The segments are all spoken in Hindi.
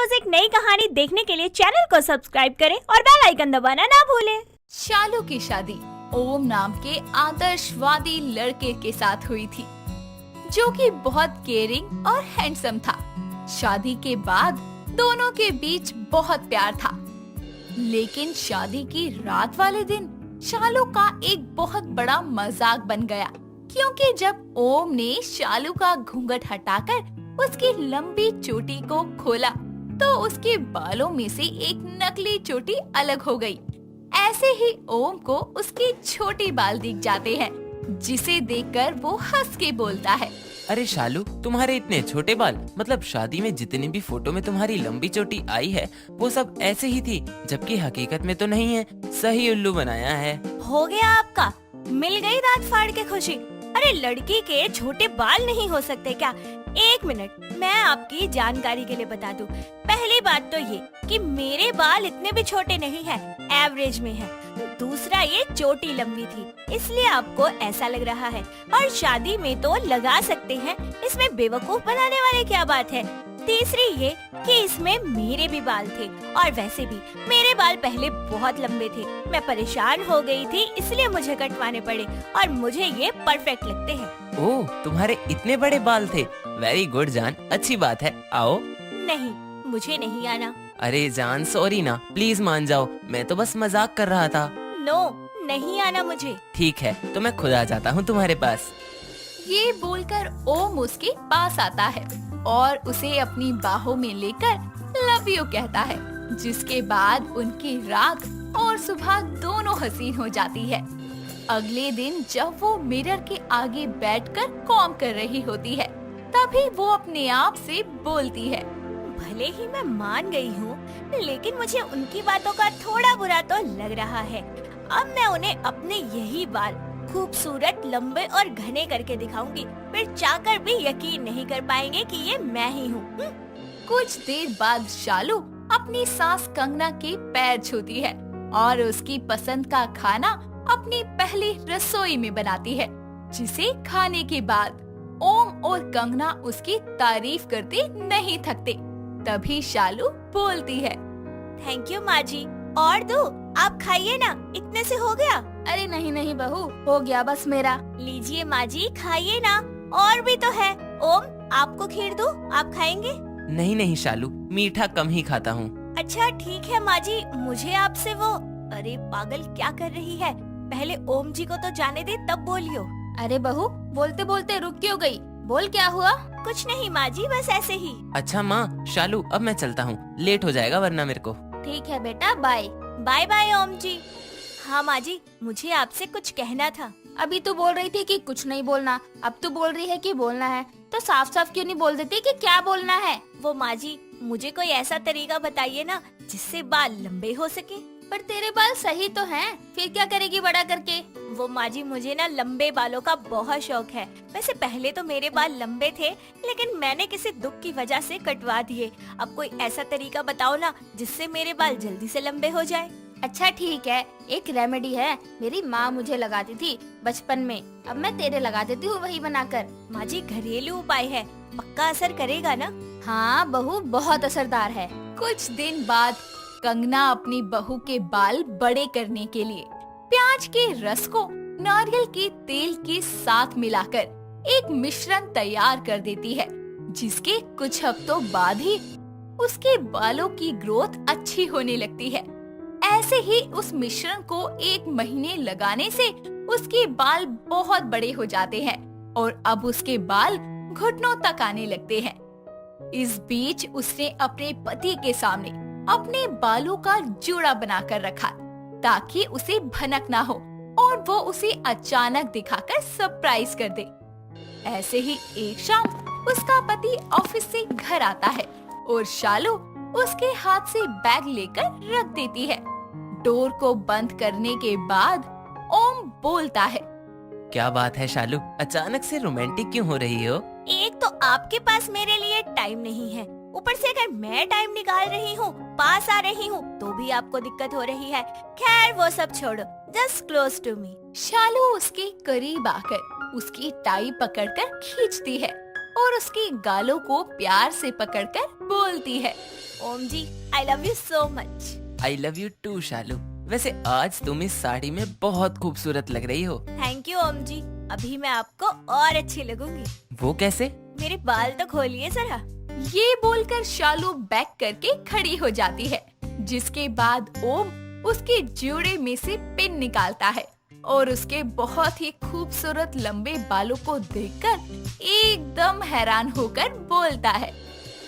रोज एक नई कहानी देखने के लिए चैनल को सब्सक्राइब करें और बेल आइकन दबाना ना भूलें। शालू की शादी ओम नाम के आदर्शवादी लड़के के साथ हुई थी, जो कि बहुत केयरिंग और हैंडसम था। शादी के बाद दोनों के बीच बहुत प्यार था, लेकिन शादी की रात वाले दिन शालू का एक बहुत बड़ा मजाक बन गया, क्योंकि जब ओम ने शालू का घूंघट हटाकर उसकी लंबी चोटी को खोला तो उसके बालों में से एक नकली चोटी अलग हो गई। ऐसे ही ओम को उसके छोटे बाल दिख जाते हैं, जिसे देखकर वो हंस के बोलता है, अरे शालू, तुम्हारे इतने छोटे बाल, मतलब शादी में जितनी भी फोटो में तुम्हारी लंबी चोटी आई है वो सब ऐसे ही थी, जबकि हकीकत में तो नहीं है। सही उल्लू बनाया है। हो गया आपका, मिल गई दांत फाड़ के खुशी। अरे लड़की के छोटे बाल नहीं हो सकते क्या? एक मिनट, मैं आपकी जानकारी के लिए बता दूं। पहली बात तो ये कि मेरे बाल इतने भी छोटे नहीं हैं, एवरेज में हैं। दूसरा, ये चोटी लंबी थी, इसलिए आपको ऐसा लग रहा है। और शादी में तो लगा सकते हैं, इसमें बेवकूफ बनाने वाली क्या बात है। तीसरी ये कि इसमें मेरे भी बाल थे, और वैसे भी मेरे बाल पहले बहुत लंबे थे। मैं परेशान हो गई थी, इसलिए मुझे कटवाने पड़े, और मुझे ये परफेक्ट लगते हैं। ओह, तुम्हारे इतने बड़े बाल थे। वेरी गुड जान, अच्छी बात है। आओ। नहीं, मुझे नहीं आना। अरे जान, सॉरी ना, प्लीज मान जाओ, मैं तो बस मजाक कर रहा था। नो, नहीं आना मुझे। ठीक है, तो मैं खुद आ जाता हूँ तुम्हारे पास। ये बोलकर ओम उसके पास आता है और उसे अपनी बाहों में लेकर लव यू कहता है, जिसके बाद उनकी रात और सुबह दोनों हसीन हो जाती है। अगले दिन जब वो मिरर के आगे बैठकर कॉम कर रही होती है, तभी वो अपने आप से बोलती है, भले ही मैं मान गई हूँ, लेकिन मुझे उनकी बातों का थोड़ा बुरा तो लग रहा है। अब मैं उन्हें अपने यही बाल खूबसूरत, लंबे और घने करके दिखाऊंगी, फिर चाकर भी यकीन नहीं कर पाएंगे कि ये मैं ही हूँ। कुछ देर बाद शालू अपनी सास कंगना के पैर छूती है और उसकी पसंद का खाना अपनी पहली रसोई में बनाती है, जिसे खाने के बाद ओम और कंगना उसकी तारीफ करते नहीं थकते। तभी शालू बोलती है, थैंक यू माँ जी, और दो, आप खाइए ना, इतने से हो गया। अरे नहीं नहीं बहू, हो गया बस मेरा। लीजिए माँ जी, खाइए ना, और भी तो है। ओम, आपको खीर दूं? आप खाएंगे? नहीं नहीं शालू, मीठा कम ही खाता हूँ। अच्छा ठीक है माँ जी, मुझे आपसे वो, अरे पागल क्या कर रही है, पहले ओम जी को तो जाने दे, तब बोलियो। अरे बहू, बोलते बोलते रुक क्यों गई? बोल, क्या हुआ? कुछ नहीं माँ जी, बस ऐसे ही। अच्छा माँ, शालू अब मैं चलता हूँ, लेट हो जाएगा वरना मेरे को। ठीक है बेटा, बाय। बाय बाय ओम जी। हाँ माँ जी, मुझे आपसे कुछ कहना था। अभी तो बोल रही थी कि कुछ नहीं बोलना, अब तो बोल रही है कि बोलना है, तो साफ साफ क्यों नहीं बोल देती कि क्या बोलना है? वो माँ जी, मुझे कोई ऐसा तरीका बताइए ना जिससे बाल लंबे हो सके। पर तेरे बाल सही तो हैं, फिर क्या करेगी बड़ा करके? वो माँ जी, मुझे ना लंबे बालों का बहुत शौक है। वैसे पहले तो मेरे बाल लंबे थे, लेकिन मैंने किसी दुख की वजह से कटवा दिए। अब कोई ऐसा तरीका बताओ ना जिससे मेरे बाल जल्दी से लंबे हो जाए। अच्छा ठीक है, एक रेमेडी है, मेरी माँ मुझे लगाती थी बचपन में, अब मैं तेरे लगा देती हूँ वही बनाकर। माँ जी, घरेलू उपाय है, पक्का असर करेगा ना? हाँ बहू, बहुत असरदार है। कुछ दिन बाद कंगना अपनी बहू के बाल बड़े करने के लिए प्याज के रस को नारियल के तेल के साथ मिलाकर एक मिश्रण तैयार कर देती है, जिसके कुछ हफ्तों बाद ही उसके बालों की ग्रोथ अच्छी होने लगती है। ऐसे ही उस मिश्रण को 1 महीने लगाने से उसके बाल बहुत बड़े हो जाते हैं और अब उसके बाल घुटनों तक आने लगते हैं। इस बीच उसने अपने पति के सामने अपने बालों का जूड़ा बनाकर रखा, ताकि उसे भनक ना हो और वो उसे अचानक दिखाकर सरप्राइज कर दे। ऐसे ही एक शाम उसका पति ऑफिस से घर आता है और शालू उसके हाथ से बैग लेकर रख देती है। डोर को बंद करने के बाद ओम बोलता है, क्या बात है शालू, अचानक से रोमांटिक क्यों हो रही हो? एक तो आपके पास मेरे लिए टाइम नहीं है, ऊपर से अगर मैं टाइम निकाल रही हूँ, पास आ रही हूँ, तो भी आपको दिक्कत हो रही है। खैर वो सब छोड़ो, जस्ट क्लोज टू मी। शालू उसके करीब आकर उसकी टाई पकड़कर खींचती है और उसके गालों को प्यार से पकड़कर बोलती है। Om ji, I love you so much. I love you too Shalu. वैसे आज तुम इस साड़ी में बहुत खूबसूरत लग रही हो। थैंक यू ओम जी, अभी मैं आपको और अच्छी लगूंगी। वो कैसे? मेरे बाल तो खोलिए जरा। ये बोलकर शालू बैक करके खड़ी हो जाती है, जिसके बाद ओम उसके जोड़े में से पिन निकालता है और उसके बहुत ही खूबसूरत लंबे बालों को देखकर एकदम हैरान होकर बोलता है,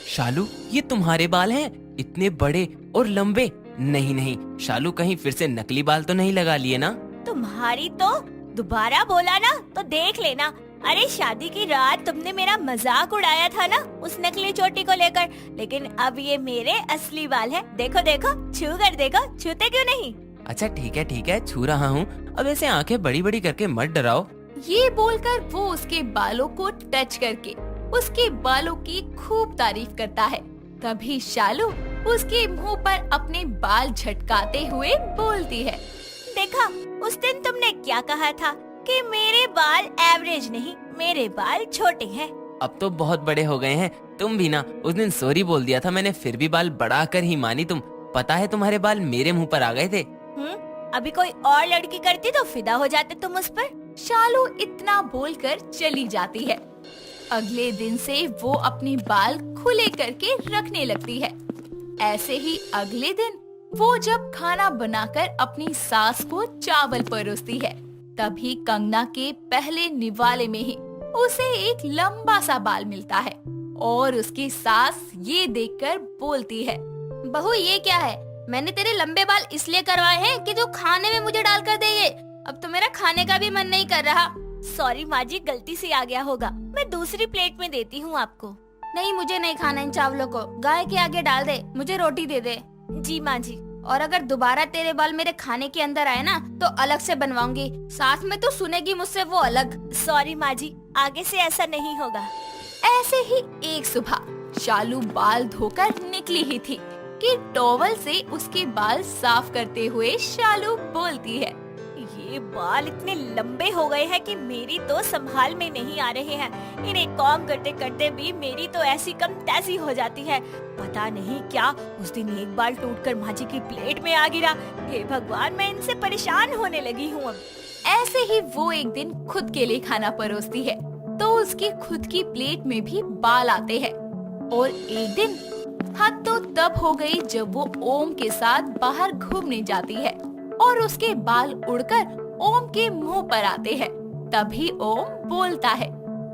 शालू ये तुम्हारे बाल हैं? इतने बड़े और लंबे? नहीं नहीं शालू, कहीं फिर से नकली बाल तो नहीं लगा लिए ना? तुम्हारी तो दोबारा बोला ना तो देख लेना। अरे शादी की रात तुमने मेरा मजाक उड़ाया था ना उस नकली चोटी को लेकर, लेकिन अब ये मेरे असली बाल हैं। देखो देखो, छू कर देखो, छूते क्यों नहीं? अच्छा ठीक है छू रहा हूँ। अब ऐसे आंखें बड़ी बड़ी करके मत डराओ। ये बोलकर वो उसके बालों को टच करके उसके बालों की खूब तारीफ करता है। तभी शालू उसके मुंह पर अपने बाल झटकाते हुए बोलती है, देखा, उस दिन तुमने क्या कहा था कि मेरे बाल एवरेज नहीं, मेरे बाल छोटे हैं। अब तो बहुत बड़े हो गए हैं। तुम भी ना, उस दिन सॉरी बोल दिया था मैंने, फिर भी बाल बढ़ाकर ही मानी तुम। पता है तुम्हारे बाल मेरे मुंह पर आ गए थे। अभी कोई और लड़की करती तो फिदा हो जाते तुम उस पर। शालू इतना बोलकर चली जाती है। अगले दिन से वो अपने बाल खुले करके रखने लगती है। ऐसे ही अगले दिन वो जब खाना बनाकर अपनी सास को चावल परोसती है, तभी कंगना के पहले निवाले में ही उसे एक लंबा सा बाल मिलता है और उसकी सास ये देखकर बोलती है, बहू ये क्या है? मैंने तेरे लंबे बाल इसलिए करवाए हैं कि जो खाने में मुझे डाल कर देंगे। अब तो मेरा खाने का भी मन नहीं कर रहा। सॉरी माँ जी, गलती से आ गया होगा। मैं दूसरी प्लेट में देती हूँ आपको। नहीं, मुझे नहीं खाना इन चावलों को, गाय के आगे डाल दे, मुझे रोटी दे दे। जी माँ जी। और अगर दोबारा तेरे बाल मेरे खाने के अंदर आए ना तो अलग से बनवाऊंगी, साथ में तो सुनेगी मुझसे वो अलग। सॉरी माँ जी, आगे से ऐसा नहीं होगा। ऐसे ही एक सुबह शालू बाल धोकर निकली ही थी कि टॉवल से उसके बाल साफ करते हुए शालू बोलती है, ये बाल इतने लंबे हो गए हैं कि मेरी तो संभाल में नहीं आ रहे हैं। इन्हें कॉम करते करते भी मेरी तो ऐसी कम तैसी हो जाती है। पता नहीं क्या उस दिन एक बाल टूटकर माँ जी की प्लेट में आ गिरा। हे भगवान, मैं इनसे परेशान होने लगी हूँ अब। ऐसे ही वो एक दिन खुद के लिए खाना परोसती है तो उसकी खुद की प्लेट में भी बाल आते हैं। और एक दिन हद तो तब हो गई जब वो ओम के साथ बाहर घूमने जाती है और उसके बाल उड़कर ओम के मुंह पर आते हैं। तभी ओम बोलता है,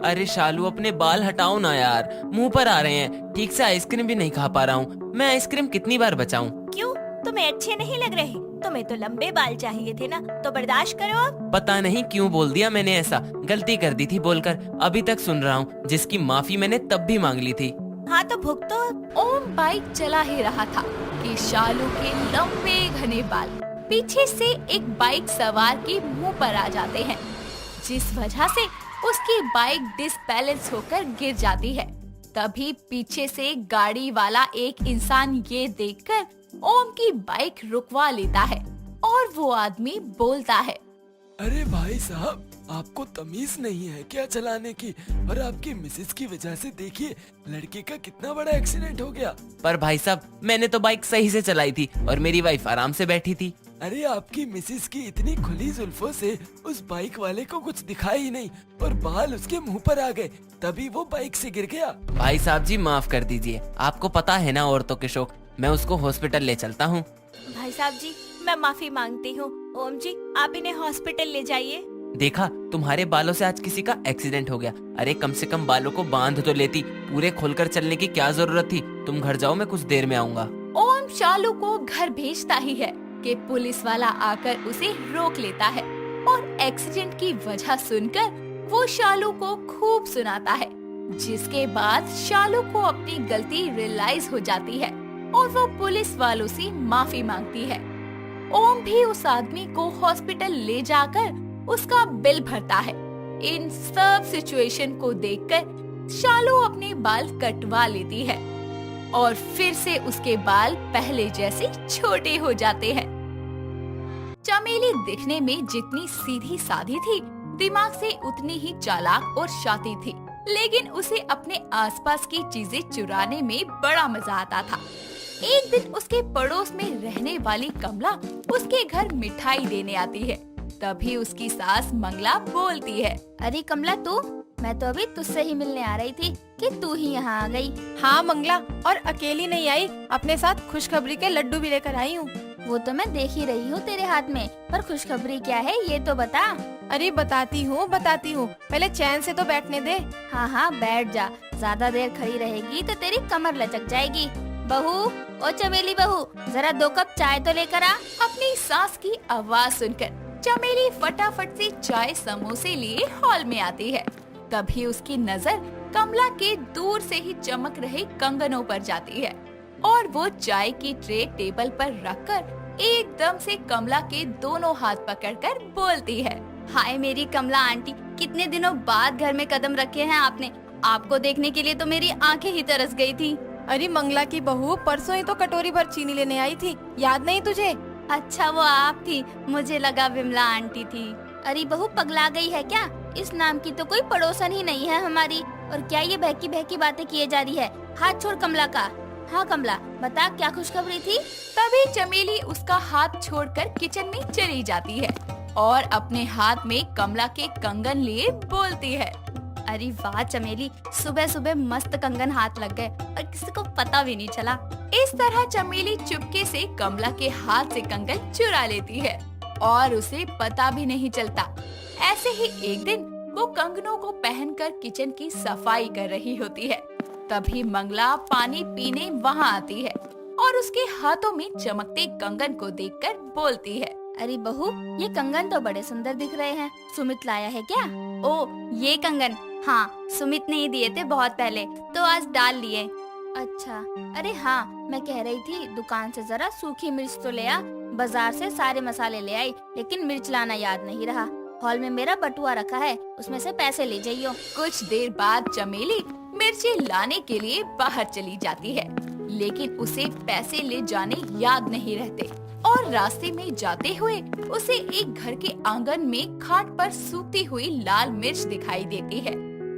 अरे शालू अपने बाल हटाओ ना यार, मुंह पर आ रहे हैं। ठीक से आइसक्रीम भी नहीं खा पा रहा हूँ मैं। आइसक्रीम कितनी बार बचाऊं? क्यों, तुम्हें अच्छे नहीं लग रहे? तुम्हें तो लंबे बाल चाहिए थे ना, तो बर्दाश्त करो अब। पता नहीं क्यों बोल दिया मैंने ऐसा, गलती कर दी थी बोलकर। अभी तक सुन रहा हूँ, जिसकी माफी मैंने तब भी मांग ली थी। हाँ तो भुगतो। ओम बाइक चला ही रहा था कि शालू के लंबे घने बाल पीछे से एक बाइक सवार के मुंह पर आ जाते हैं, जिस वजह से उसकी बाइक डिसबैलेंस होकर गिर जाती है। तभी पीछे से गाड़ी वाला एक इंसान ये देखकर ओम की बाइक रुकवा लेता है और वो आदमी बोलता है, अरे भाई साहब, आपको तमीज नहीं है क्या चलाने की? और आपकी मिसेस की वजह से देखिए लड़के का कितना बड़ा एक्सीडेंट हो गया। पर भाई साहब, मैंने तो बाइक सही से चलाई थी और मेरी वाइफ आराम से बैठी थी। अरे आपकी मिसेस की इतनी खुली जुल्फों से उस बाइक वाले को कुछ दिखा ही नहीं और बाल उसके मुंह पर आ गए, तभी वो बाइक से गिर गया। भाई साहब जी माफ कर दीजिए, आपको पता है ना औरतों के शौक। मैं उसको हॉस्पिटल ले चलता हूँ। भाई साहब जी, मैं माफी मांगती हूँ। ओम जी, आप इन्हें हॉस्पिटल ले जाइए। देखा, तुम्हारे बालों से आज किसी का एक्सीडेंट हो गया। अरे कम से कम बालों को बांध तो लेती, पूरे खोलकर चलने की क्या जरूरत थी? तुम घर जाओ, मैं कुछ देर में आऊंगा। ओम शालू को घर भेजता ही है कि पुलिस वाला आकर उसे रोक लेता है और एक्सीडेंट की वजह सुनकर वो शालू को खूब सुनाता है, जिसके बाद शालू को अपनी गलती रियलाइज हो जाती है और वो पुलिस वालों से माफी मांगती है। ओम भी उस आदमी को हॉस्पिटल ले जाकर उसका बिल भरता है। इन सब सिचुएशन को देखकर शालू अपने बाल कटवा लेती है और फिर से उसके बाल पहले जैसे छोटे हो जाते हैं। चमेली दिखने में जितनी सीधी साधी थी, दिमाग से उतनी ही चालाक और शातिर थी। लेकिन उसे अपने आसपास की चीजें चुराने में बड़ा मजा आता था। एक दिन उसके पड़ोस में रहने वाली कमला उसके घर मिठाई देने आती है। तभी उसकी सास मंगला बोलती है, अरे कमला तू, मैं तो अभी तुझसे ही मिलने आ रही थी कि तू ही यहाँ आ गई। हाँ मंगला, और अकेली नहीं आई, अपने साथ खुशखबरी के लड्डू भी लेकर आई हूँ। वो तो मैं देख ही रही हूँ तेरे हाथ में, पर खुशखबरी क्या है ये तो बता। अरे बताती हूँ, पहले चैन से तो बैठने दे। हाँ हाँ बैठ जा, ज्यादा देर खड़ी रहेगी तो तेरी कमर लचक जाएगी। बहू, ओ चमेली बहू, जरा 2 कप चाय तो लेकर आ। अपनी सास की आवाज सुनकर चमेली फटाफट से चाय समोसे लिए हॉल में आती है। तभी उसकी नजर कमला के दूर से ही चमक रहे कंगनों पर जाती है और वो चाय की ट्रे टेबल पर रखकर एकदम से कमला के दोनों हाथ पकड़कर बोलती है, हाय मेरी कमला आंटी, कितने दिनों बाद घर में कदम रखे हैं आपने। आपको देखने के लिए तो मेरी आंखें ही तरस गई थी। अरे मंगला की बहू, परसों ही तो कटोरी भर चीनी लेने आई थी, याद नहीं तुझे? अच्छा वो आप थी, मुझे लगा विमला आंटी थी। अरे बहू पगला गई है क्या? इस नाम की तो कोई पड़ोसन ही नहीं है हमारी। और क्या ये बहकी बहकी बातें किए जा रही है? हाथ छोड़ कमला का। हाँ कमला बता, क्या खुशखबरी थी? तभी चमेली उसका हाथ छोड़कर किचन में चली जाती है और अपने हाथ में कमला के कंगन लिए बोलती है, अरे वाह चमेली, सुबह सुबह मस्त कंगन हाथ लग गए और किसी को पता भी नहीं चला। इस तरह चमेली चुपके से कमला के हाथ से कंगन चुरा लेती है और उसे पता भी नहीं चलता। ऐसे ही एक दिन वो कंगनों को पहनकर किचन की सफाई कर रही होती है। तभी मंगला पानी पीने वहाँ आती है और उसके हाथों में चमकते कंगन को देखकर बोलती है, अरे बहू, ये कंगन तो बड़े सुंदर दिख रहे हैं, सुमित लाया है क्या? ओ ये कंगन, हाँ सुमित ने ही दिए थे बहुत पहले, तो आज डाल लिए। अच्छा, अरे हाँ मैं कह रही थी दुकान से जरा सूखी मिर्च तो ले आ। बाजार से सारे मसाले ले आई, लेकिन मिर्च लाना याद नहीं रहा। हॉल में मेरा बटुआ रखा है, उसमें से पैसे ले जाइयो। कुछ देर बाद चमेली मिर्ची लाने के लिए बाहर चली जाती है, लेकिन उसे पैसे ले जाने याद नहीं रहते और रास्ते में जाते हुए उसे एक घर के आंगन में खाट पर सूखती हुई लाल मिर्च दिखाई देती है।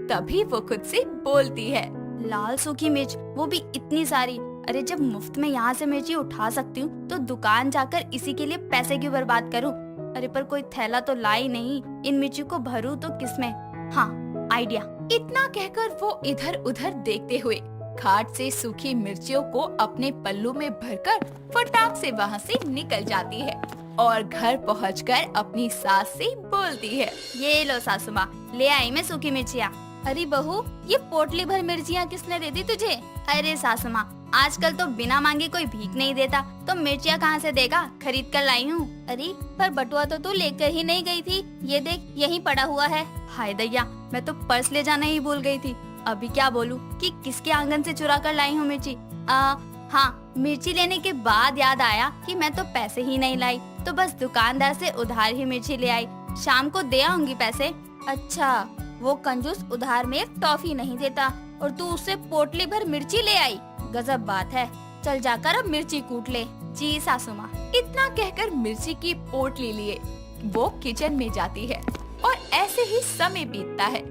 तभी वो खुद से बोलती है, लाल सूखी मिर्च, वो भी इतनी सारी। अरे जब मुफ्त में यहाँ से मिर्ची उठा सकती हूँ तो दुकान जाकर इसी के लिए पैसे क्यों बर्बाद करूँ? अरे पर कोई थैला तो लाई नहीं, इन मिर्ची को भरूं तो किसमें? हाँ आइडिया। इतना कहकर वो इधर उधर देखते हुए खाट से सूखी मिर्चियों को अपने पल्लू में भरकर फटाक से वहाँ से निकल जाती है और घर पहुंचकर अपनी सास से बोलती है, ये लो सासू माँ, ले आई मैं सूखी मिर्चियाँ। अरे बहू, ये पोटली भर मिर्चियाँ किसने दे दी तुझे? अरे सासू माँ, आजकल तो बिना मांगे कोई भीख नहीं देता, तो मिर्चियाँ कहाँ से देगा, खरीद कर लाई हूँ। अरे पर बटुआ तो तू लेकर ही नहीं गई थी, ये देख यहीं पड़ा हुआ है। हाय दैया, मैं तो पर्स ले जाना ही भूल गई थी। अभी क्या बोलूं कि किसके आंगन से चुरा कर लाई हूँ मिर्ची। हाँ, मिर्ची लेने के बाद याद आया कि मैं तो पैसे ही नहीं लाई, तो बस दुकानदार से उधार ही मिर्ची ले आई, शाम को दे आऊंगी पैसे। अच्छा, वो कंजूस उधार में एक टॉफी नहीं देता और तू उससे पोटली भर मिर्ची ले आई, गजब बात है। चल जाकर अब मिर्ची कूट ले। जी सासू माँ। इतना कहकर मिर्ची की पोटली लिए वो किचन में जाती है और ऐसे ही समय बीतता है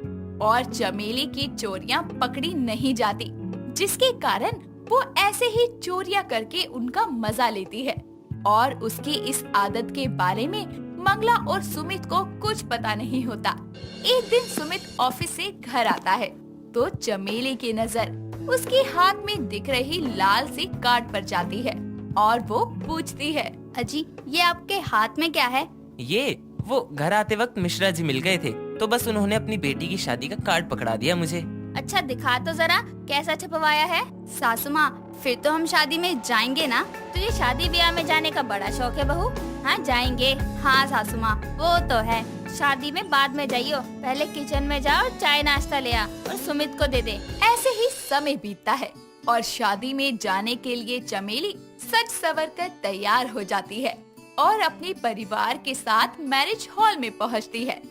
और चमेली की चोरियां पकड़ी नहीं जाती, जिसके कारण वो ऐसे ही चोरियां करके उनका मजा लेती है और उसकी इस आदत के बारे में मंगला और सुमित को कुछ पता नहीं होता। एक दिन सुमित ऑफिस से घर आता है तो चमेली की नजर उसके हाथ में दिख रही लाल सी कार्ड पर जाती है और वो पूछती है, अजी ये आपके हाथ में क्या है? ये वो घर आते वक्त मिश्रा जी मिल गए थे, तो बस उन्होंने अपनी बेटी की शादी का कार्ड पकड़ा दिया मुझे। अच्छा दिखा तो जरा, कैसा छपवाया है? सासू माँ, फिर तो हम शादी में जाएंगे ना? तुझे शादी ब्याह में जाने का बड़ा शौक है बहू? हाँ जाएंगे। हाँ सासू माँ, वो तो है। शादी में बाद में जाइयो, पहले किचन में जाओ, चाय नाश्ता ले आ और सुमित को दे दे। ऐसे ही समय बीतता है और शादी में जाने के लिए चमेली सज सवर कर तैयार हो जाती है और अपने परिवार के साथ मैरिज हॉल में पहुंचती है।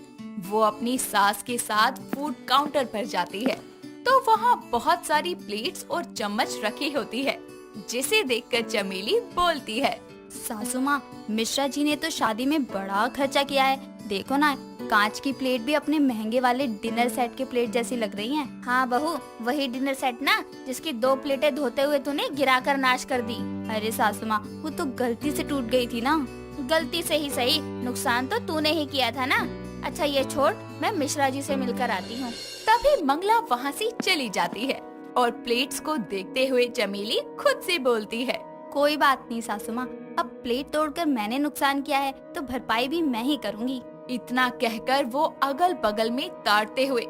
वो अपनी सास के साथ फूड काउंटर पर जाती है तो वहाँ बहुत सारी प्लेट्स और चम्मच रखी होती है, जिसे देखकर चमेली बोलती है, सासू माँ, मिश्रा जी ने तो शादी में बड़ा खर्चा किया है, देखो ना कांच की प्लेट भी अपने महंगे वाले डिनर सेट के प्लेट जैसी लग रही हैं। हाँ बहू, वही डिनर सेट ना जिसकी 2 प्लेटें धोते हुए तूने गिराकर नाश कर दी। अरे सासू माँ, वो तो गलती से टूट गई थी ना। गलती से ही सही, नुकसान तो तूने ही किया था ना। अच्छा ये छोड़, मैं मिश्रा जी से मिलकर आती हूँ। तभी मंगला वहाँ से चली जाती है और प्लेट्स को देखते हुए चमेली खुद से बोलती है, कोई बात नहीं सासू माँ, अब प्लेट तोड़कर मैंने नुकसान किया है तो भरपाई भी मैं ही करूँगी। इतना कहकर वो अगल बगल में ताड़ते हुए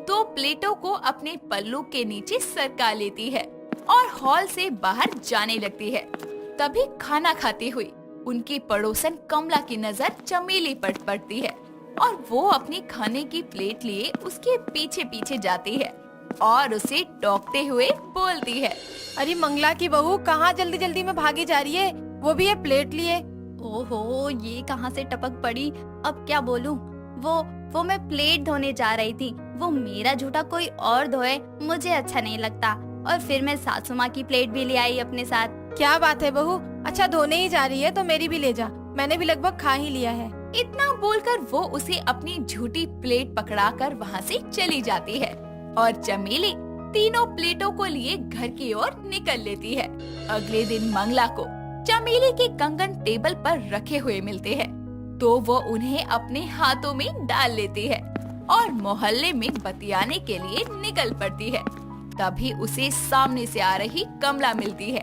2 प्लेटों को अपने पल्लू के नीचे सरका लेती है और हॉल से बाहर जाने लगती है। तभी खाना खाती हुई उनकी पड़ोसन कमला की नजर चमेली पर पड़ती है और वो अपनी खाने की प्लेट लिए उसके पीछे पीछे जाती है और उसे टोकते हुए बोलती है, अरे मंगला की बहू कहाँ जल्दी जल्दी में भागी जा रही है, वो भी ये प्लेट लिए। ओहो, ये कहाँ से टपक पड़ी। अब क्या बोलूं? वो मैं प्लेट धोने जा रही थी, वो मेरा झूठा कोई और धोए मुझे अच्छा नहीं लगता। और फिर मैं सासू माँ की प्लेट भी ले आई अपने साथ। क्या बात है बहू, अच्छा धोने ही जा रही है तो मेरी भी ले जा, मैंने भी लगभग खा ही लिया है। इतना बोलकर वो उसे अपनी झूठी प्लेट पकड़ाकर वहाँ से चली जाती है और चमेली तीनों प्लेटों को लिए घर की ओर निकल लेती है। अगले दिन मंगला को चमेली के कंगन टेबल पर रखे हुए मिलते हैं, तो वो उन्हें अपने हाथों में डाल लेती है और मोहल्ले में बतियाने के लिए निकल पड़ती है। तभी उसे सामने से आ रही कमला मिलती है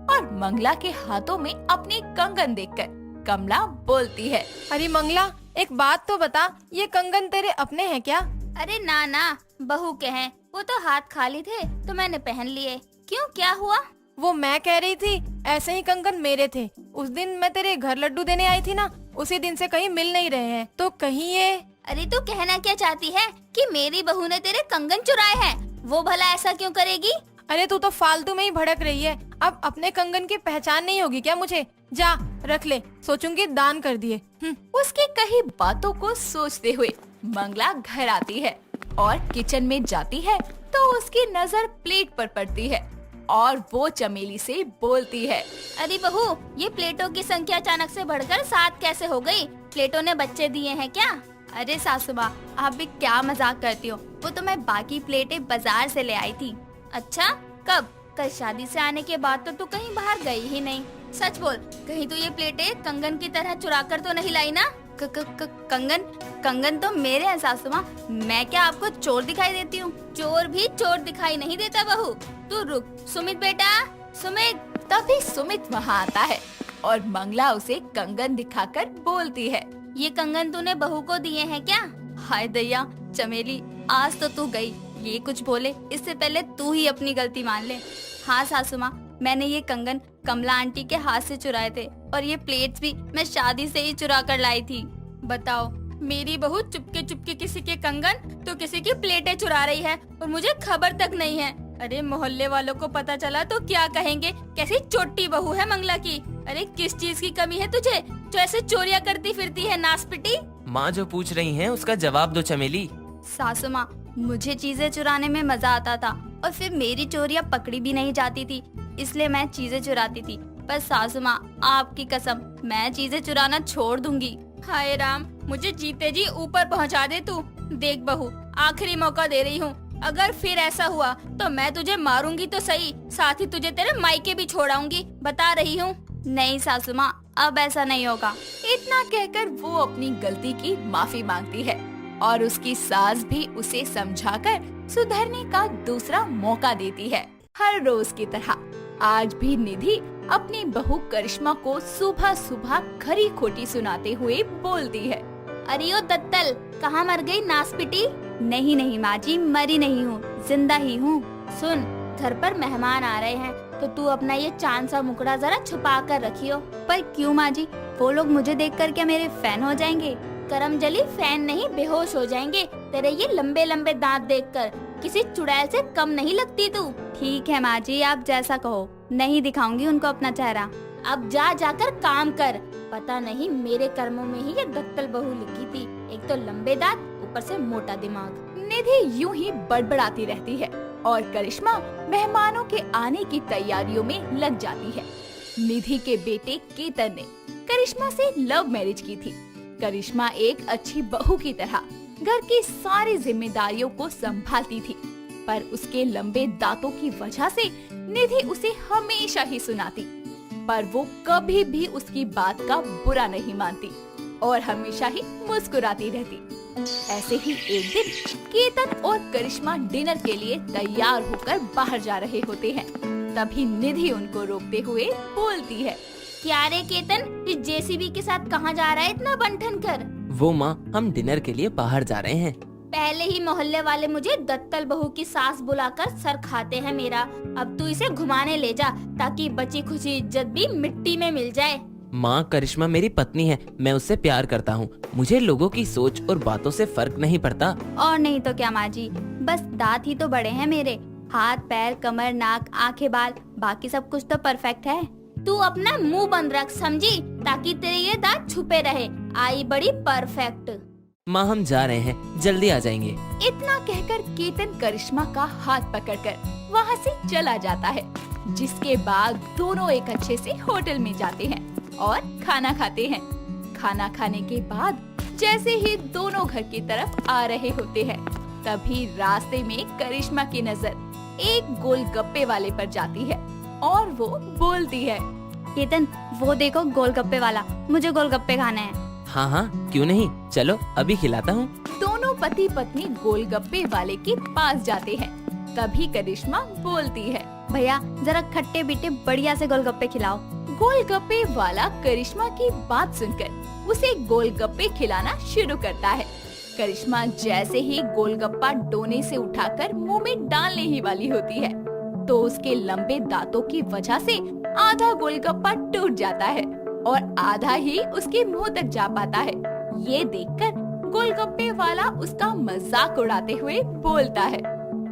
और मंगला के हाथों में अपने कंगन देखकर कमला बोलती है, अरे मंगला एक बात तो बता, ये कंगन तेरे अपने हैं क्या? अरे ना ना, बहू के हैं, वो तो हाथ खाली थे तो मैंने पहन लिए। क्यों, क्या हुआ? वो मैं कह रही थी, ऐसे ही कंगन मेरे थे। उस दिन मैं तेरे घर लड्डू देने आई थी ना, उसी दिन से कहीं मिल नहीं रहे हैं, तो कहीं ये। अरे तू कहना क्या चाहती है कि मेरी बहू ने तेरे कंगन चुराए हैं? वो भला ऐसा क्यों करेगी? अरे तू तो फालतू में ही भड़क रही है। अब अपने कंगन की पहचान नहीं होगी क्या मुझे? जा रख ले, सोचूंगी दान कर दिए। उसकी कही बातों को सोचते हुए मंगला घर आती है और किचन में जाती है तो उसकी नजर प्लेट पर पड़ती है और वो चमेली से बोलती है, अरे बहू, ये प्लेटों की संख्या अचानक से बढ़कर 7 कैसे हो गई? प्लेटों ने बच्चे दिए हैं क्या? अरे सासू माँ, आप भी क्या मजाक करती हो? वो तो मैं बाकी प्लेटें बाजार से ले आई थी। अच्छा, कब? कल शादी से आने के बाद तो तू कहीं बाहर गई ही नहीं। सच बोल, कहीं तू ये प्लेटें कंगन की तरह चुरा कर तो नहीं लाई ना? कंगन तो मेरे हैं सासू माँ, मैं क्या आपको चोर दिखाई देती हूँ? चोर भी चोर दिखाई नहीं देता बहू। तू रुक, सुमित बेटा, सुमित। तभी सुमित वहाँ आता है और मंगला उसे कंगन दिखाकर बोलती है, ये कंगन तूने बहू को दिए हैं क्या? हाय दया, चमेली, आज तो तू गई। ये कुछ बोले इससे पहले तू ही अपनी गलती मान ले। हाँ सासू माँ, मैंने ये कंगन कमला आंटी के हाथ से चुराए थे और ये प्लेट्स भी मैं शादी से ही चुरा कर लाई थी। बताओ, मेरी बहू चुपके चुपके किसी के कंगन तो किसी की प्लेटें चुरा रही है और मुझे खबर तक नहीं है। अरे मोहल्ले वालों को पता चला तो क्या कहेंगे? कैसी चोटी बहू है मंगला की। अरे किस चीज की कमी है तुझे जो ऐसे चोरियां करती फिरती है नासपिटी? माँ जो पूछ रही हैं उसका जवाब दो चमेली। सासू माँ, मुझे चीजें चुराने में मजा आता था और फिर मेरी चोरियां पकड़ी भी नहीं जाती थी, इसलिए मैं चीजें चुराती थी। पर सासू माँ, आपकी कसम, मैं चीजें चुराना छोड़ दूंगी। हाय राम, मुझे जीते जी ऊपर पहुँचा दे तू। देख बहू, आखिरी मौका दे रही हूँ, अगर फिर ऐसा हुआ तो मैं तुझे मारूंगी तो सही, साथ ही तुझे तेरे मायके भी छोड़ाऊंगी, बता रही हूँ। नहीं सासू माँ, अब ऐसा नहीं होगा। इतना कहकर वो अपनी गलती की माफी मांगती है और उसकी सास भी उसे समझाकर सुधरने का दूसरा मौका देती है। हर रोज की तरह आज भी निधि अपनी बहू करिश्मा को सुबह सुबह खरी खोटी सुनाते हुए बोलती है, अरे ओ दत्तल, कहाँ मर गई नासपिटी? नहीं नहीं माँ जी, मरी नहीं हूँ, जिंदा ही हूँ। सुन, घर पर मेहमान आ रहे हैं तो तू अपना ये चांद सा मुखड़ा जरा छुपा कर रखियो। पर क्यों माँ जी, वो लोग मुझे देखकर क्या मेरे फैन हो जाएंगे? करमजली फैन नहीं, बेहोश हो जाएंगे। तेरे ये लंबे लंबे दांत देखकर किसी चुड़ैल से कम नहीं लगती तू। ठीक है माँ जी, आप जैसा कहो, नहीं दिखाऊंगी उनको अपना चेहरा। अब जा जाकर काम कर। पता नहीं मेरे कर्मों में ही ये दत्तल बहू लिखी थी, एक तो लंबे दांत, ऊपर से मोटा दिमाग। निधि यूं ही बड़बड़ाती रहती है और करिश्मा मेहमानों के आने की तैयारियों में लग जाती है। निधि के बेटे केतन ने करिश्मा से लव मैरिज की थी। करिश्मा एक अच्छी बहू की तरह घर की सारी जिम्मेदारियों को संभालती थी, पर उसके लंबे दांतों की वजह से निधि उसे हमेशा ही सुनाती, पर वो कभी भी उसकी बात का बुरा नहीं मानती और हमेशा ही मुस्कुराती रहती। ऐसे ही एक दिन केतन और करिश्मा डिनर के लिए तैयार होकर बाहर जा रहे होते हैं। तभी निधि उनको रोकते हुए बोलती है, क्या रे केतन, इस जेसीबी के साथ कहाँ जा रहा है इतना बंठन कर? वो माँ, हम डिनर के लिए बाहर जा रहे हैं। पहले ही मोहल्ले वाले मुझे दत्तल बहू की सास बुलाकर सर खाते हैं मेरा। अब तू इसे घुमाने ले जा ताकि बची खुची इज्जत भी मिट्टी में मिल जाए। माँ, करिश्मा मेरी पत्नी है, मैं उससे प्यार करता हूँ। मुझे लोगों की सोच और बातों से फर्क नहीं पड़ता। और नहीं तो क्या माँ जी, बस दांत ही तो बड़े हैं मेरे। हाथ पैर कमर नाक आंखें बाल बाकी सब कुछ तो परफेक्ट है। तू अपना मुंह बंद रख समझी, ताकि तेरे ये दांत छुपे रहे। आई बड़ी परफेक्ट। माँ, हम जा रहे हैं, जल्दी आ जाएंगे। इतना कहकर केतन करिश्मा का हाथ पकड़कर वहाँ से चला जाता है, जिसके बाद दोनों एक अच्छे से होटल में जाते हैं और खाना खाते हैं। खाना खाने के बाद जैसे ही दोनों घर की तरफ आ रहे होते हैं, तभी रास्ते में करिश्मा की नजर एक गोलगप्पे वाले पर जाती है और वो बोलती है, केतन वो देखो गोलगप्पे वाला, मुझे गोलगप्पे खाने हैं। हाँ हाँ, क्यों नहीं, चलो अभी खिलाता हूँ। दोनों पति पत्नी गोलगप्पे वाले के पास जाते हैं। तभी करिश्मा बोलती है, भैया जरा खट्टे बीटे बढ़िया से गोलगप्पे खिलाओ। गोलगप्पे वाला करिश्मा की बात सुनकर उसे गोलगप्पे खिलाना शुरू करता है। करिश्मा जैसे ही गोलगप्पा डोने से उठाकर मुंह में डालने ही वाली होती है, तो उसके लंबे दांतों की वजह से आधा गोलगप्पा टूट जाता है और आधा ही उसके मुंह तक जा पाता है। ये देखकर गोलगप्पे वाला उसका मजाक उड़ाते हुए बोलता है,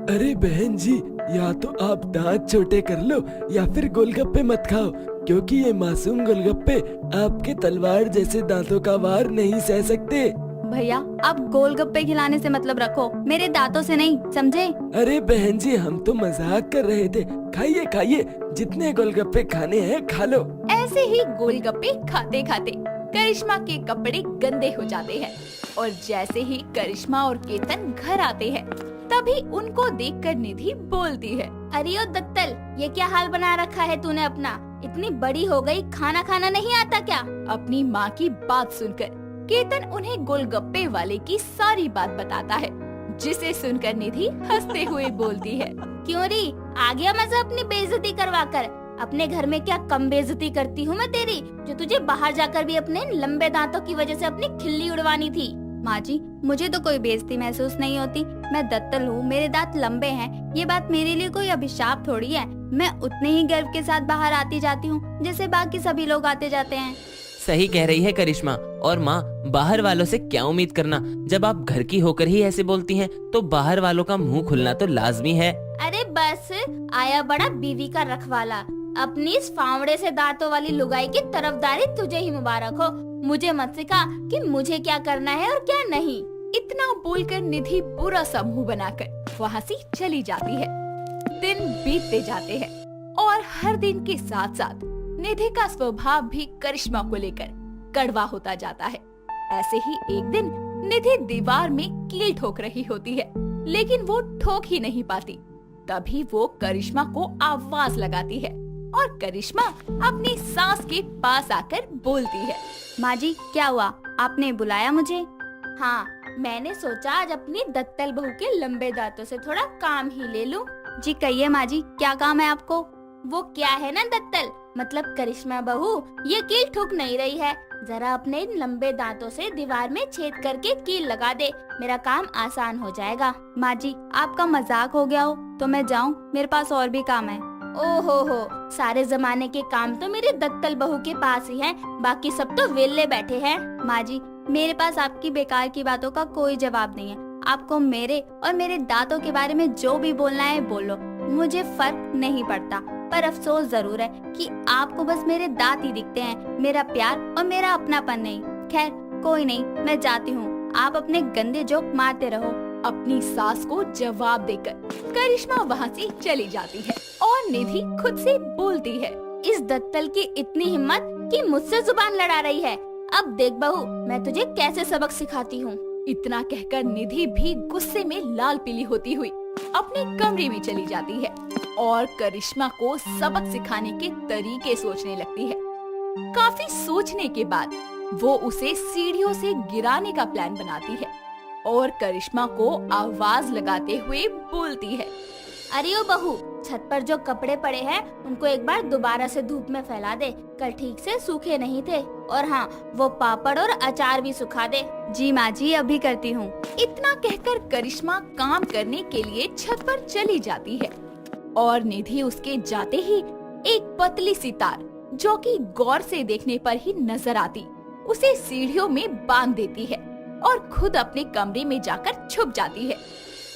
अरे बहन जी, या तो आप दांत छोटे कर लो या फिर गोलगप्पे मत खाओ, क्योंकि ये मासूम गोलगप्पे आपके तलवार जैसे दांतों का वार नहीं सह सकते। भैया आप गोलगप्पे खिलाने से मतलब रखो, मेरे दांतों से नहीं, समझे? अरे बहन जी, हम तो मजाक कर रहे थे। खाइए खाइए, जितने गोलगप्पे खाने हैं खा लो। ऐसे ही गोलगप्पे खाते खाते करिश्मा के कपड़े गंदे हो जाते हैं और जैसे ही करिश्मा और केतन घर आते हैं, तभी उनको देखकर निधि बोलती है, अरे ओ दत्तल, ये क्या हाल बना रखा है तूने अपना? इतनी बड़ी हो गई, खाना खाना नहीं आता क्या? अपनी माँ की बात सुनकर केतन उन्हें गोलगप्पे वाले की सारी बात बताता है, जिसे सुनकर निधि हंसते हुए बोलती है, क्यों री, आ गया मजा अपनी बेइज्जती करवा कर? अपने घर में क्या कम बेइज्जती करती हूँ मैं तेरी, जो तुझे बाहर जाकर भी अपने लंबे दांतों की वजह से अपनी खिल्ली उड़वानी थी? माँ जी, मुझे तो कोई बेइज्जती महसूस नहीं होती। मैं दत्तल हूँ, मेरे दांत लंबे हैं, ये बात मेरे लिए कोई अभिशाप थोड़ी है। मैं उतने ही गर्व के साथ बाहर आती जाती हूँ जैसे बाकी सभी लोग आते जाते हैं। सही कह रही है करिश्मा। और माँ, बाहर वालों से क्या उम्मीद करना, जब आप घर की होकर ही ऐसे बोलती हैं, तो बाहर वालों का मुंह खुलना तो लाजमी है। अरे बस, आया बड़ा बीवी का रखवाला। अपनी इस फावड़े से दांतों वाली लुगाई की तरफदारी तुझे ही मुबारक हो। मुझे मत सिखा कि मुझे क्या करना है और क्या नहीं। इतना बोलकर निधि पूरा सा मुंह बनाकर वहाँ से चली जाती है। दिन बीतते जाते हैं और हर दिन के साथ साथ निधि का स्वभाव भी करिश्मा को लेकर कड़वा होता जाता है। ऐसे ही एक दिन निधि दीवार में कील ठोक रही होती है, लेकिन वो ठोक ही नहीं पाती। तभी वो करिश्मा को आवाज लगाती है और करिश्मा अपनी सास के पास आकर बोलती है, माँ जी क्या हुआ, आपने बुलाया मुझे? हाँ, मैंने सोचा आज अपनी दत्तल बहू के लंबे दांतों से थोड़ा काम ही ले लूं। जी कहिए माँ जी, क्या काम है आपको? वो क्या है ना दत्तल, मतलब करिश्मा बहू ये कील ठुक नहीं रही है, जरा अपने इन लंबे दांतों से दीवार में छेद करके कील लगा दे, मेरा काम आसान हो जाएगा। माँ जी आपका मजाक हो गया हो तो मैं जाऊँ, मेरे पास और भी काम है। ओहो, सारे जमाने के काम तो मेरे दत्तल बहू के पास ही हैं, बाकी सब तो वेले बैठे हैं। माँ जी मेरे पास आपकी बेकार की बातों का कोई जवाब नहीं है। आपको मेरे और मेरे दांतों के बारे में जो भी बोलना है बोलो, मुझे फर्क नहीं पड़ता। पर अफसोस जरूर है कि आपको बस मेरे दांत ही दिखते हैं, मेरा प्यार और मेरा अपनापन नहीं। खैर कोई नहीं, मैं जाती हूँ, आप अपने गंदे जोक मारते रहो। अपनी सास को जवाब देकर करिश्मा वहाँ से चली जाती है और निधि खुद से बोलती है, इस दत्तल की इतनी हिम्मत कि मुझसे जुबान लड़ा रही है। अब देख बहू, मैं तुझे कैसे सबक सिखाती हूँ। इतना कहकर निधि भी गुस्से में लाल पीली होती हुई अपने कमरे में चली जाती है और करिश्मा को सबक सिखाने के तरीके सोचने लगती है। काफी सोचने के बाद वो उसे सीढ़ियों से गिराने का प्लान बनाती है और करिश्मा को आवाज लगाते हुए बोलती है, अरे ओ बहू, छत पर जो कपड़े पड़े हैं उनको एक बार दोबारा से धूप में फैला दे, कल ठीक से सूखे नहीं थे। और हाँ, वो पापड़ और अचार भी सुखा दे। जी माँ जी, अभी करती हूँ। इतना कहकर करिश्मा काम करने के लिए छत पर चली जाती है और निधि उसके जाते ही एक पतली सी तार, जो कि गौर से देखने पर ही नजर आती, उसे सीढ़ियों में बांध देती है और खुद अपने कमरे में जाकर छुप जाती है।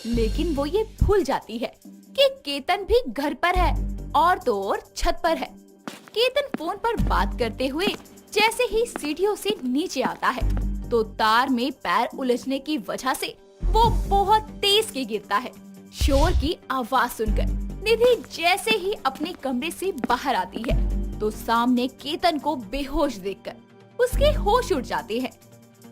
लेकिन वो ये भूल जाती है कि केतन भी घर पर है और तो और छत पर है। केतन फोन पर बात करते हुए जैसे ही सीढ़ियों से नीचे आता है तो तार में पैर उलझने की वजह से वो बहुत तेज के गिरता है। शोर की आवाज सुनकर निधि जैसे ही अपने कमरे से बाहर आती है तो सामने केतन को बेहोश देखकर उसके होश उड़ जाते हैं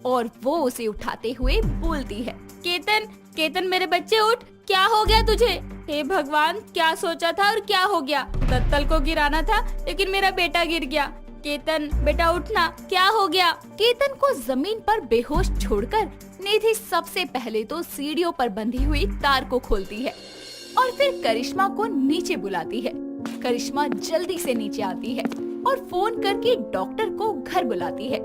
और वो उसे उठाते हुए बोलती है, केतन, केतन मेरे बच्चे उठ, क्या हो गया तुझे? हे भगवान, क्या सोचा था और क्या हो गया? दत्तल को गिराना था लेकिन मेरा बेटा गिर गया। केतन बेटा उठना, क्या हो गया? केतन को जमीन पर बेहोश छोड़कर निधि सबसे पहले तो सीढ़ियों पर बंधी हुई तार को खोलती है और फिर करिश्मा को नीचे बुलाती है। करिश्मा जल्दी से नीचे आती है और फोन करके डॉक्टर को घर बुलाती है।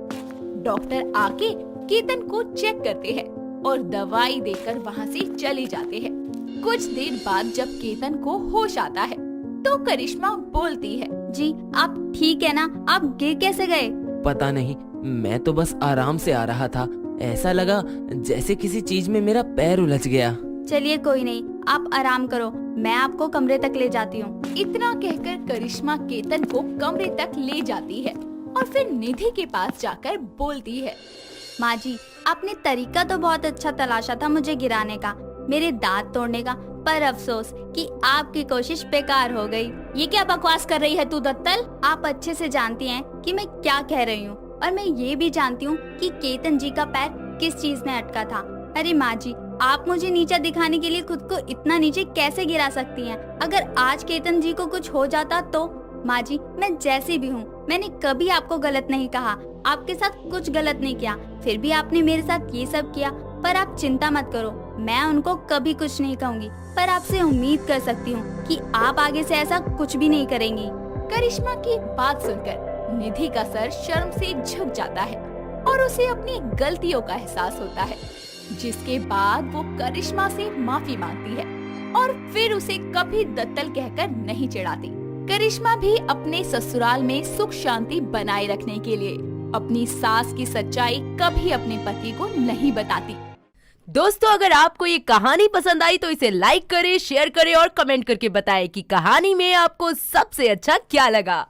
डॉक्टर आके केतन को चेक करते हैं और दवाई देकर वहाँ से चले जाते हैं। कुछ देर बाद जब केतन को होश आता है तो करिश्मा बोलती है, जी आप ठीक है ना? आप गिर कैसे गए? पता नहीं, मैं तो बस आराम से आ रहा था, ऐसा लगा जैसे किसी चीज में मेरा पैर उलझ गया। चलिए कोई नहीं, आप आराम करो, मैं आपको कमरे तक ले जाती हूँ। इतना कहकर करिश्मा केतन को कमरे तक ले जाती है और फिर निधि के पास जाकर बोलती है, माँ जी, आपने तरीका तो बहुत अच्छा तलाशा था मुझे गिराने का, मेरे दांत तोड़ने का, पर अफसोस कि आपकी कोशिश बेकार हो गई। ये क्या बकवास कर रही है तू दत्तल? आप अच्छे से जानती हैं कि मैं क्या कह रही हूँ और मैं ये भी जानती हूँ कि केतन जी का पैर किस चीज में अटका था। अरे माँ जी, आप मुझे नीचा दिखाने के लिए खुद को इतना नीचे कैसे गिरा सकती हैं? अगर आज केतन जी को कुछ हो जाता तो? माँ जी, मैं जैसी भी हूँ, मैंने कभी आपको गलत नहीं कहा, आपके साथ कुछ गलत नहीं किया, फिर भी आपने मेरे साथ ये सब किया। पर आप चिंता मत करो, मैं उनको कभी कुछ नहीं कहूँगी, पर आपसे उम्मीद कर सकती हूँ कि आप आगे से ऐसा कुछ भी नहीं करेंगी। करिश्मा की बात सुनकर निधि का सर शर्म से झुक जाता है और उसे अपनी गलतियों का एहसास होता है, जिसके बाद वो करिश्मा से माफी मांगती है और फिर उसे कभी दत्तल कहकर नहीं चिढ़ाती। करिश्मा भी अपने ससुराल में सुख शांति बनाए रखने के लिए अपनी सास की सच्चाई कभी अपने पति को नहीं बताती। दोस्तों, अगर आपको ये कहानी पसंद आई तो इसे लाइक करें, शेयर करें और कमेंट करके बताएं कि कहानी में आपको सबसे अच्छा क्या लगा।